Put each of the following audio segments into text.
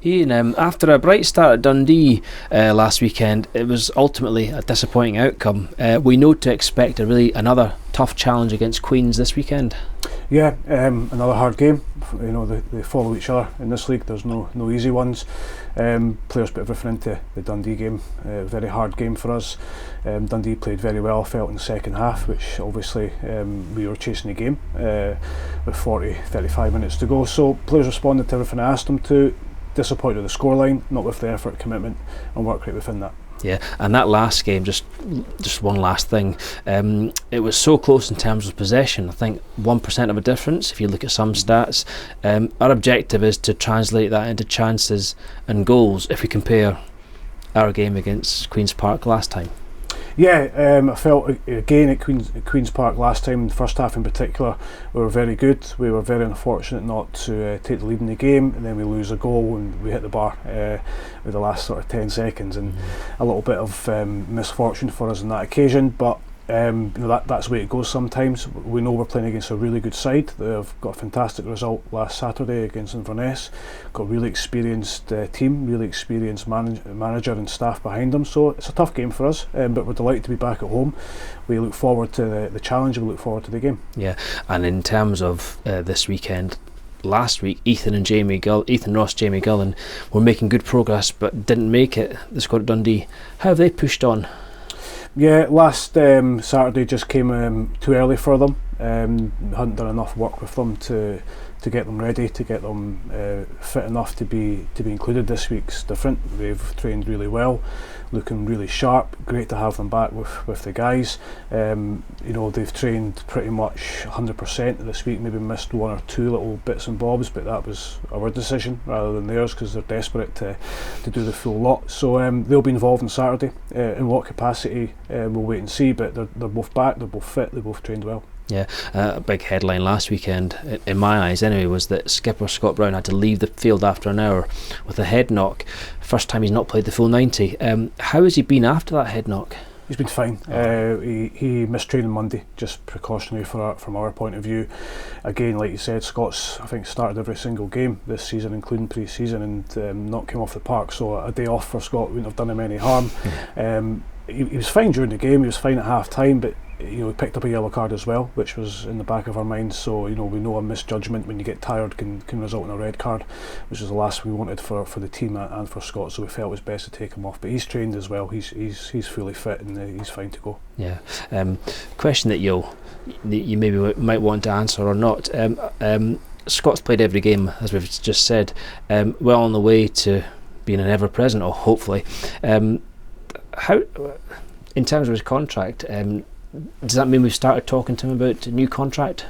Ian, after a bright start at Dundee last weekend, it was ultimately a disappointing outcome. We know to expect another tough challenge against Queens this weekend. Yeah, another hard game. You know, they follow each other in this league. There's no easy ones. Players put everything into the Dundee game. Very hard game for us. Dundee played very well, I felt, in the second half, which obviously we were chasing the game with 35 minutes to go. So players responded to everything I asked them to. Disappointed with the scoreline, not with the effort, commitment and work rate within that. Yeah, and that last game, just one last thing, it was so close in terms of possession. I think 1% of a difference if you look at some stats. Our objective is to translate that into chances and goals if we compare our game against Queen's Park last time. Yeah, I felt again at Queen's Park last time, the first half in particular, we were very good. We were very unfortunate not to take the lead in the game, and then we lose a goal and we hit the bar with the last sort of 10 seconds, and a little bit of misfortune for us on that occasion. But you know, that's the way it goes sometimes. We know we're playing against a really good side. They've got a fantastic result last Saturday against Inverness. Got a really experienced team, really experienced manager and staff behind them. So it's a tough game for us, but we're delighted to be back at home. We look forward to the challenge. We look forward to the game. Yeah, and in terms of this weekend, last week Ethan Ross, Jamie Gullen were making good progress but didn't make it. The squad at Dundee, how have they pushed on? Yeah, last Saturday just came too early for them. Hadn't done enough work with them to get them ready, to get them fit enough to be included. This week's different. They've trained really well, looking really sharp. Great to have them back with the guys. You know, they've trained pretty much 100% this week. Maybe missed one or two little bits and bobs, but that was our decision rather than theirs, because they're desperate to do the full lot. So they'll be involved on Saturday. In what capacity, we'll wait and see. But they're both back. They're both fit. They both trained well. Yeah, a big headline last weekend, in my eyes anyway, was that skipper Scott Brown had to leave the field after an hour with a head knock. First time he's not played the full 90. How has he been after that head knock? He's been fine. He missed training Monday, just precautionary from our point of view. Again, like you said, Scott's, I think, started every single game this season, including pre-season, and not came off the park. So a day off for Scott wouldn't have done him any harm. He was fine during the game. He was fine at half time, but you know, he picked up a yellow card as well, which was in the back of our minds. So you know, we know a misjudgment when you get tired can result in a red card, which is the last we wanted for the team and for Scott. So we felt it was best to take him off. But he's trained as well. He's fully fit and he's fine to go. Yeah. Question that you maybe might want to answer or not. Scott's played every game, as we've just said. Well on the way to being an ever-present, or hopefully. How, in terms of his contract, does that mean we've started talking to him about a new contract?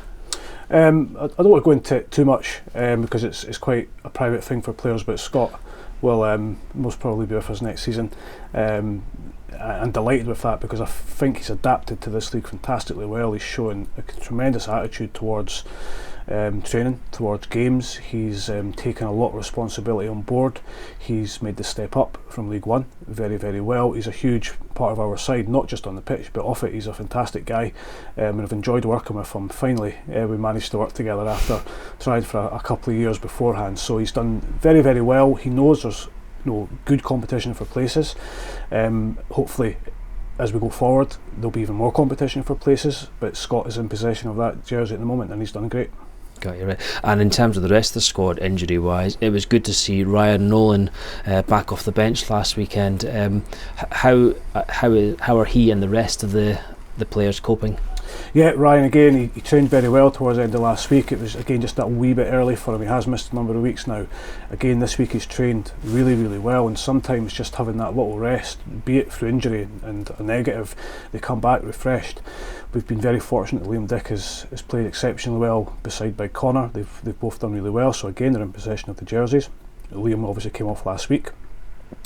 I don't want to go into it too much because it's quite a private thing for players, but Scott will most probably be with us next season. I'm delighted with that because I think he's adapted to this league fantastically well. He's shown a tremendous attitude towards training, towards games. He's taken a lot of responsibility on board. He's made the step up from League One very, very well. He's a huge part of our side, not just on the pitch but off it. He's a fantastic guy, and I've enjoyed working with him. Finally we managed to work together after tried for a couple of years beforehand. So he's done very, very well. He knows there's good competition for places. Hopefully as we go forward there'll be even more competition for places, but Scott is in possession of that jersey at the moment and he's done great. Got you right. And in terms of the rest of the squad, injury wise, it was good to see Ryan Nolan back off the bench last weekend. How are he and the rest of the players coping? Yeah, Ryan again, he trained very well towards the end of last week. It was again just that wee bit early for him. He has missed a number of weeks now. Again this week he's trained really, really well, and sometimes just having that little rest, be it through injury and a negative, they come back refreshed. We've been very fortunate that Liam Dick has played exceptionally well beside Big Connor. They've both done really well, so again they're in possession of the jerseys. Liam obviously came off last week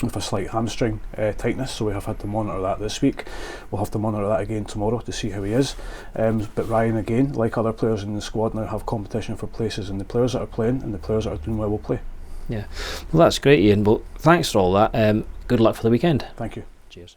with a slight hamstring tightness, so we have had to monitor that this week. We'll have to monitor that again tomorrow to see how he is. But Ryan again, like other players in the squad now, have competition for places, and the players that are playing and the players that are doing well will play. Yeah, well that's great, Ian. Well, thanks for all that. Good luck for the weekend. Thank you. Cheers.